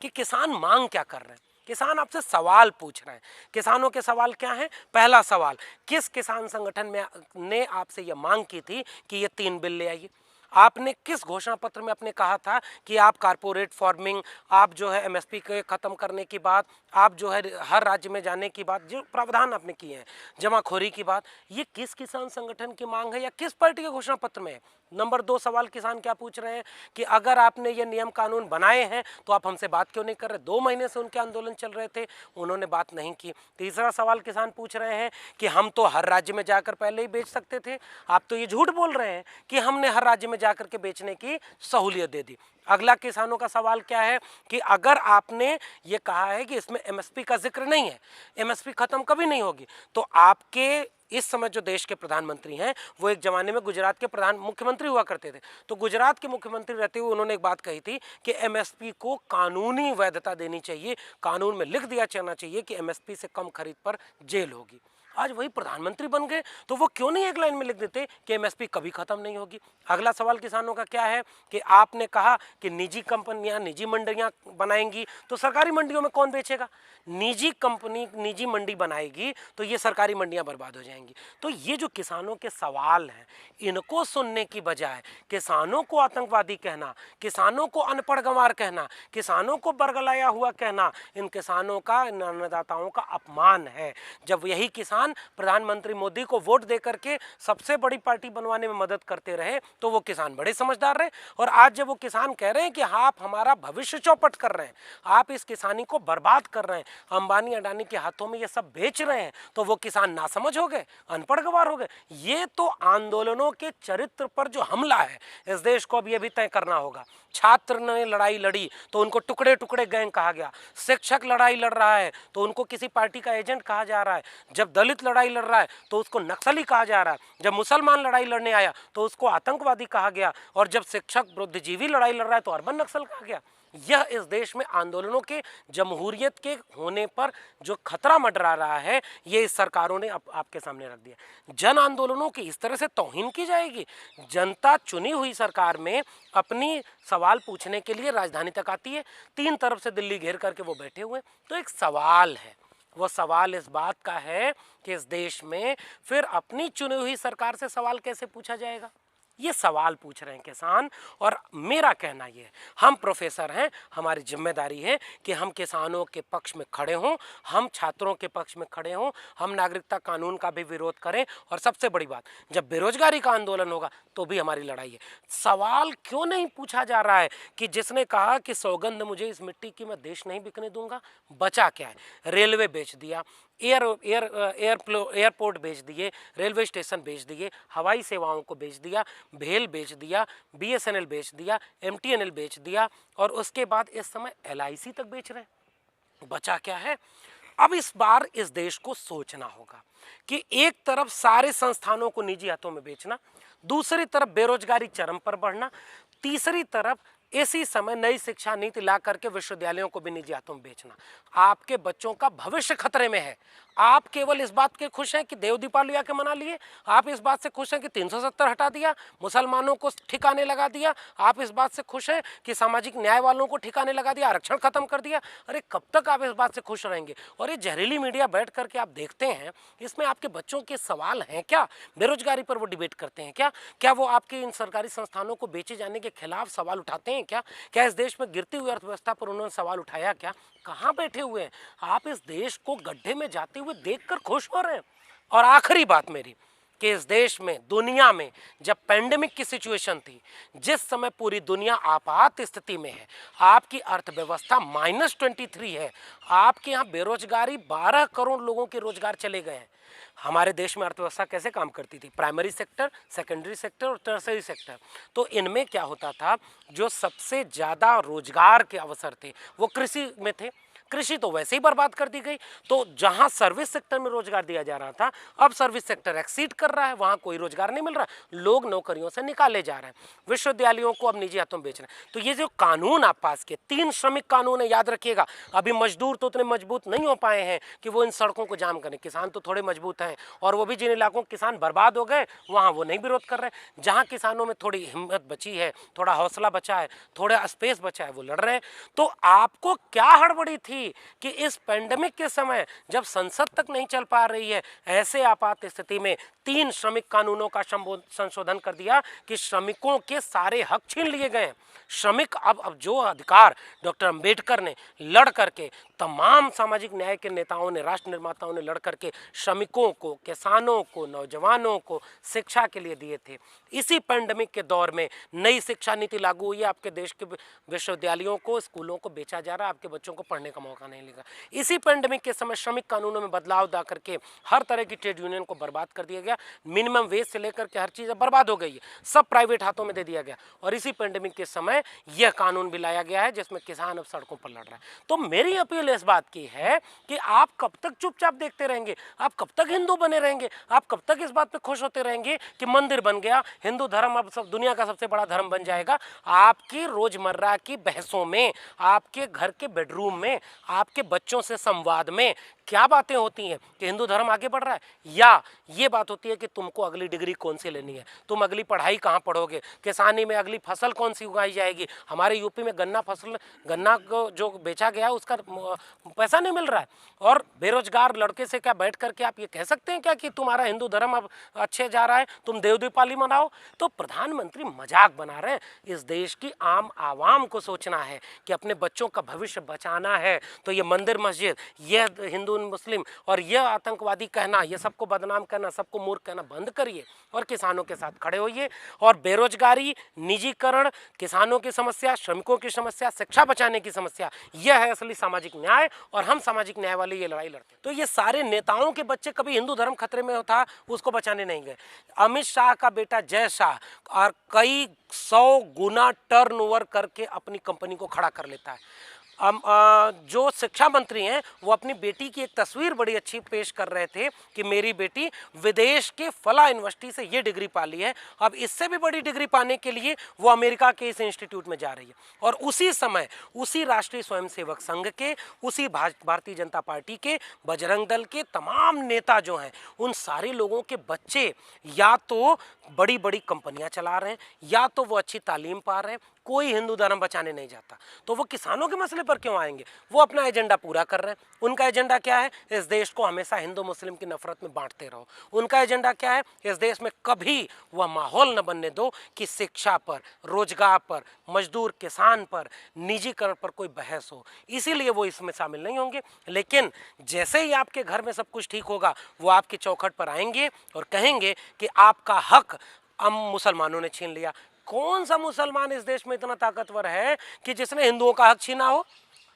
कि किसान मांग क्या कर रहे हैं। किसान आपसे सवाल पूछ रहे हैं। किसानों के सवाल क्या हैं? पहला सवाल, किस किसान संगठन में ने आपसे यह मांग की थी कि ये 3 बिल ले आइए? आपने किस घोषणा पत्र में आपने कहा था कि आप कारपोरेट फार्मिंग, आप जो है एमएसपी के खत्म करने की बात, आप जो है हर राज्य में जाने की बात, जो प्रावधान आपने किए हैं, जमाखोरी की बात, ये किस किसान संगठन की मांग है या किस पार्टी के घोषणा पत्र में है? नंबर 2 सवाल किसान क्या पूछ रहे हैं कि अगर आपने ये नियम कानून बनाए हैं तो आप हमसे बात क्यों नहीं कर रहे? 2 महीने से उनके आंदोलन चल रहे थे, उन्होंने बात नहीं की। तीसरा सवाल किसान पूछ रहे हैं कि हम तो हर राज्य में जाकर पहले ही बेच सकते थे, आप तो ये झूठ बोल रहे हैं कि हमने हर राज्य में जाकर के बेचने की सहूलियत दे दी। अगला किसानों का सवाल क्या है कि अगर आपने ये कहा है कि इसमें एमएसपी का जिक्र नहीं है, एमएसपी खत्म कभी नहीं होगी, तो आपके इस समय जो देश के प्रधानमंत्री हैं वो एक जमाने में गुजरात के प्रधान मुख्यमंत्री हुआ करते थे। तो गुजरात के मुख्यमंत्री रहते हुए उन्होंने एक बात कही थी कि एमएसपी को कानूनी वैधता देनी चाहिए, कानून में लिख दिया जाना चाहिए कि एमएसपी से कम खरीद पर जेल होगी। आज वही प्रधानमंत्री बन गए तो वो क्यों नहीं एक लाइन में लिख देते कि एमएसपी कभी खत्म नहीं होगी। अगला सवाल किसानों का क्या है कि आपने कहा कि निजी कंपनियां निजी मंडियां बनाएंगी, तो सरकारी मंडियों में कौन बेचेगा? निजी कंपनी निजी मंडी बनाएगी तो ये सरकारी मंडियां बर्बाद हो जाएंगी। तो ये जो किसानों के सवाल हैं, इनको सुनने की बजाय किसानों को आतंकवादी कहना, किसानों को अनपढ़ गंवार कहना, किसानों को बरगलाया हुआ कहना, इन किसानों का, इन अन्नदाताओं का अपमान है। जब यही किसान प्रधानमंत्री मोदी को वोट देकर के सबसे बड़ी पार्टी बनवाने में मदद करते रहे तो वो किसान बड़े समझदार रहे, और आज जब वो किसान कह रहे हैं कि आप हमारा भविष्य चौपट कर रहे हैं, आप इस किसानी को बर्बाद कर रहे हैं, अंबानी अडानी के हाथों में ये सब बेच रहे हैं, तो वो किसान नासमझ हो गए, अनपढ़ गवार हो गए। ये तो आंदोलनों के चरित्र पर जो हमला है, इस देश को अब ये भी तय करना होगा। छात्र ने लड़ाई लड़ी तो उनको टुकड़े टुकड़े गैंग कहा गया, शिक्षक लड़ाई लड़ रहा है तो उनको किसी पार्टी का एजेंट कहा जा रहा है, जब दलित लड़ाई लड़ रहा है तो उसको नक्सली कहा जा रहा है, जब मुसलमान लड़ाई लड़ने आया तो उसको आतंकवादी कहा गया, और जब शिक्षक बुद्धिजीवी लड़ाई लड़ रहा है तो अर्बन नक्सल कहा गया। यह इस देश में आंदोलनों के, जमहूरियत के होने पर जो खतरा मंडरा रहा है, ये इस सरकारों ने आपके सामने रख दिया। जन आंदोलनों की इस तरह से तौहीन की जाएगी? जनता चुनी हुई सरकार में अपनी सवाल पूछने के लिए राजधानी तक आती है, 3 तरफ से दिल्ली घेर करके वो बैठे हुए, तो एक सवाल है। वो सवाल इस बात का है कि इस देश में फिर अपनी चुनी हुई सरकार से सवाल कैसे पूछा जाएगा? ये सवाल पूछ रहे हैं किसान। और मेरा कहना ये है, हम प्रोफेसर हैं, हमारी जिम्मेदारी है कि हम किसानों के पक्ष में खड़े हों, हम छात्रों के पक्ष में खड़े हों, हम नागरिकता कानून का भी विरोध करें, और सबसे बड़ी बात, जब बेरोजगारी का आंदोलन होगा तो भी हमारी लड़ाई है। सवाल क्यों नहीं पूछा जा रहा है कि जिसने कहा कि सौगंध मुझे इस मिट्टी की, मैं देश नहीं बिकने दूंगा, बचा क्या है? रेलवे बेच दिया, एयरपोर्ट बेच दिए, रेलवे स्टेशन बेच दिए, हवाई सेवाओं को बेच दिया, भेल बेच दिया, बीएसएनएल बेच दिया, एमटीएनएल बेच दिया, और उसके बाद इस समय एलआईसी तक बेच रहे हैं। बचा क्या है? अब इस बार इस देश को सोचना होगा कि एक तरफ सारे संस्थानों को निजी हाथों में बेचना, दूसरी तरफ बेरोजगारी चरम पर बढ़ना, तीसरी तरफ इसी समय नई शिक्षा नीति ला करके विश्वविद्यालयों को भी निजी हाथों में बेचना। आपके बच्चों का भविष्य खतरे में है। आप केवल इस बात के खुश हैं कि देव दीपावली आके मना लिए, आप इस बात से खुश हैं कि 370 हटा दिया, मुसलमानों को ठिकाने लगा दिया, आप इस बात से खुश हैं कि सामाजिक न्याय वालों को ठिकाने लगा दिया, आरक्षण खत्म कर दिया। अरे कब तक आप इस बात से खुश रहेंगे? और ये जहरीली मीडिया बैठ करके आप देखते हैं, इसमें आपके बच्चों के सवाल हैं क्या? बेरोजगारी पर वो डिबेट करते हैं क्या? क्या वो आपके इन सरकारी संस्थानों को बेचे जाने के खिलाफ सवाल उठाते हैं क्या? क्या इस देश में गिरती हुई अर्थव्यवस्था पर उन्होंने सवाल उठाया क्या? कहाँ बैठे हुए हैं? आप इस देश को गड्ढे में जाते हुए देखकर खुश हो रहे हैं। और आखिरी बात मेरी कि इस देश में, दुनिया में जब पैंडेमिक की सिचुएशन थी, जिस समय पूरी दुनिया आपात स्थिति में है, आपकी अर्थव्यवस्था -23 है, आपके यहाँ बेरोजगारी 12 करोड़ लोगों के रोजगार चले गए हैं। हमारे देश में अर्थव्यवस्था कैसे काम करती थी? प्राइमरी सेक्टर, सेकेंडरी सेक्टर और टर्सरी सेक्टर। तो इनमें क्या होता था, जो सबसे ज़्यादा रोजगार के अवसर थे वो कृषि में थे। कृषि तो वैसे ही बर्बाद कर दी गई। तो जहां सर्विस सेक्टर में रोजगार दिया जा रहा था, अब सर्विस सेक्टर एक्सीड कर रहा है, वहां कोई रोजगार नहीं मिल रहा, लोग नौकरियों से निकाले जा रहे हैं, विश्वविद्यालयों को अब निजी हाथों में बेच रहे हैं। तो ये जो कानून आप पास किए, 3 श्रमिक कानून है, याद रखिएगा। अभी मजदूर तो उतने मजबूत नहीं हो पाए हैं कि वो इन सड़कों को जाम करें, किसान तो थोड़े मजबूत हैं, और वो भी जिन इलाकों किसान बर्बाद हो गए वहां वो नहीं विरोध कर रहे हैं। जहां किसानों में थोड़ी हिम्मत बची है, थोड़ा हौसला बचा है, थोड़ा स्पेस बचा है, वो लड़ रहे हैं। तो आपको क्या हड़बड़ी थी कि इस पेंडेमिक के समय जब संसद तक नहीं चल पा रही है, ऐसे आपात स्थिति में 3 श्रमिक कानूनों का संशोधन कर दिया कि श्रमिकों के सारे हक छीन लिए गए। श्रमिक अब जो अधिकार डॉक्टर अंबेडकर ने लड़ करके, तमाम सामाजिक न्याय के नेताओं ने, राष्ट्र निर्माताओं ने लड़ करके श्रमिकों को, किसानों को, नौजवानों को शिक्षा के लिए दिए थे, इसी पेंडेमिक के दौर में नई शिक्षा नीति लागू हुई है। आपके देश के विश्वविद्यालयों को, स्कूलों को बेचा जा रहा है, आपके बच्चों को पढ़ने का मौका नहीं मिलेगा। इसी पेंडेमिक के समय श्रमिक कानूनों में बदलाव ला करके हर तरह की ट्रेड यूनियन को बर्बाद कर दिया गया। मिनिमम वेज से लेकर के हर चीज़ बर्बाद हो गई है, सब प्राइवेट हाथों में दे दिया गया। और इसी पेंडेमिक के समय यह कानून भी लाया गया है जिसमें किसान अब सड़कों पर लड़ रहा है। तो मेरी अपील इस बात की है कि आप कब तक चुपचाप देखते रहेंगे? आप कब तक हिंदू बने रहेंगे? आप कब तक इस बात पे खुश होते रहेंगे कि मंदिर बन गया, हिंदू धर्म अब सब दुनिया का सबसे बड़ा धर्म बन जाएगा? आपकी रोजमर्रा की बहसों में, आपके घर के बेडरूम में, आपके बच्चों से संवाद में क्या बातें होती हैं कि हिंदू धर्म आगे बढ़ रहा है, या ये बात होती है कि तुमको अगली डिग्री कौन सी लेनी है, तुम अगली पढ़ाई कहाँ पढ़ोगे, किसानी में अगली फसल कौन सी उगाई जाएगी? हमारे यूपी में गन्ना को जो बेचा गया उसका पैसा नहीं मिल रहा है, और बेरोजगार लड़के से क्या बैठ करके आप ये कह सकते हैं क्या कि तुम्हारा हिंदू धर्म अब अच्छे जा रहा है, तुम देव दीपावली मनाओ? तो प्रधानमंत्री मजाक बना रहे हैं। इस देश की आम आवाम को सोचना है कि अपने बच्चों का भविष्य बचाना है। तो ये मंदिर मस्जिद, यह हिंदू मुस्लिम और यह आतंकवादी कहना, यह सबको बदनाम करना, सबको मूर्ख कहना बंद करिए और किसानों के साथ खड़े होइए। और बेरोजगारी, निजीकरण, किसानों की समस्या, श्रमिकों की समस्या, शिक्षा बचाने की समस्या, यह है असली सामाजिक न्याय, और हम सामाजिक न्याय वाले ये लड़ाई लड़ते हैं। तो ये सारे नेताओं के बच्चे कभी हिंदू धर्म खतरे में था उसको बचाने नहीं गए। अमित शाह का बेटा जय शाह और कई 100 गुना टर्नओवर करके अपनी कंपनी को खड़ा कर लेता है। जो शिक्षा मंत्री हैं वो अपनी बेटी की एक तस्वीर बड़ी अच्छी पेश कर रहे थे कि मेरी बेटी विदेश के फला यूनिवर्सिटी से ये डिग्री पा ली है, अब इससे भी बड़ी डिग्री पाने के लिए वो अमेरिका के इस इंस्टीट्यूट में जा रही है। और उसी समय उसी राष्ट्रीय स्वयंसेवक संघ के, उसी भारतीय जनता पार्टी के, बजरंग दल के तमाम नेता जो हैं, उन सारे लोगों के बच्चे या तो बड़ी बड़ी कंपनियां चला रहे हैं, या तो वो अच्छी तालीम पा रहे हैं। कोई हिंदू धर्म बचाने नहीं जाता। तो वो किसानों के मसले पर क्यों आएंगे? वो अपना एजेंडा पूरा कर रहे हैं। उनका एजेंडा क्या है? इस देश को हमेशा हिंदू मुस्लिम की नफरत में बांटते रहो। उनका एजेंडा क्या है? इस देश में कभी वह माहौल न बनने दो कि शिक्षा पर, रोजगार पर, मजदूर किसान पर, निजीकरण पर कोई बहस हो। इसीलिए वो इसमें शामिल नहीं होंगे। लेकिन जैसे ही आपके घर में सब कुछ ठीक होगा, वो आपकी चौखट पर आएंगे और कहेंगे कि आपका हक हम मुसलमानों ने छीन लिया। कौन सा मुसलमान इस देश में इतना ताकतवर है कि जिसने हिंदुओं का हक छीना हो?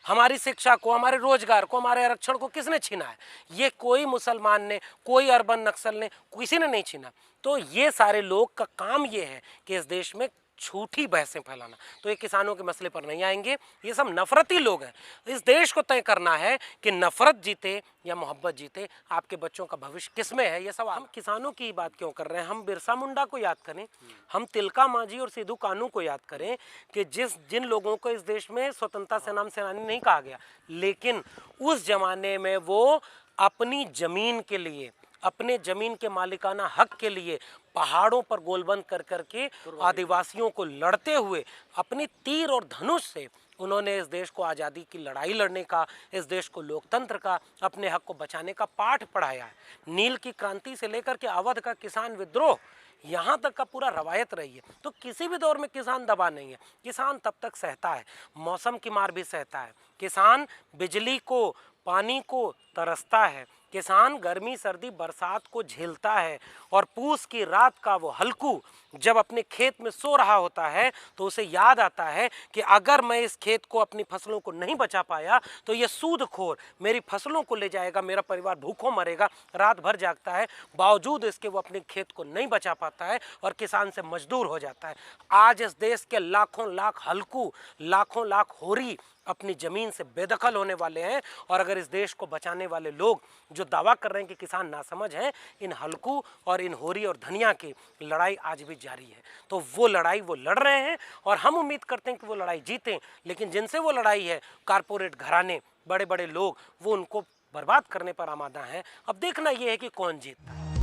हमारी शिक्षा को, हमारे रोजगार को, हमारे आरक्षण को किसने छीना है? ये कोई मुसलमान ने, कोई अर्बन नक्सल ने, किसी ने नहीं छीना। तो ये सारे लोग का काम ये है कि इस देश में झूठी बहसें फैलाना। तो ये किसानों के मसले पर नहीं आएंगे। ये सब नफरती लोग हैं। इस देश को तय करना है कि नफरत जीते या मोहब्बत जीते। आपके बच्चों का भविष्य किसमें है, ये सवाल। हम किसानों की बात क्यों कर रहे हैं? हम बिरसा मुंडा को याद करें, हम तिलका मांझी और सिद्धू कान्हू को याद करें कि जिन लोगों को इस देश में स्वतंत्रता सेनानी नहीं कहा गया, लेकिन उस जमाने में वो अपनी जमीन के लिए, अपने जमीन के मालिकाना हक के लिए पहाड़ों पर गोलबंद कर करके आदिवासियों को लड़ते हुए अपनी तीर और धनुष से उन्होंने इस देश को आज़ादी की लड़ाई लड़ने का, इस देश को लोकतंत्र का, अपने हक को बचाने का पाठ पढ़ाया है। नील की क्रांति से लेकर के अवध का किसान विद्रोह, यहाँ तक का पूरा रवायत रही है। तो किसी भी दौर में किसान दबा नहीं है। किसान तब तक सहता है, मौसम की मार भी सहता है। किसान बिजली को, पानी को तरसता है। किसान गर्मी, सर्दी, बरसात को झेलता है। और पूस की रात का वो हल्कू जब अपने खेत में सो रहा होता है तो उसे याद आता है कि अगर मैं इस खेत को, अपनी फसलों को नहीं बचा पाया तो ये सूदखोर मेरी फसलों को ले जाएगा, मेरा परिवार भूखों मरेगा। रात भर जागता है, बावजूद इसके वो अपने खेत को नहीं बचा पाता है और किसान से मजदूर हो जाता है। आज इस देश के लाखों लाख हल्कू, लाखों लाख होरी अपनी ज़मीन से बेदखल होने वाले हैं। और अगर इस देश को बचाने वाले लोग जो दावा कर रहे हैं कि किसान नासमझ हैं, इन हल्कू और इन होरी और धनिया की लड़ाई आज भी जारी है। तो वो लड़ाई वो लड़ रहे हैं और हम उम्मीद करते हैं कि वो लड़ाई जीतें, लेकिन जिनसे वो लड़ाई है कारपोरेट घराने, बड़े बड़े लोग, वो उनको बर्बाद करने पर आमादा हैं। अब देखना ये है कि कौन जीतता है।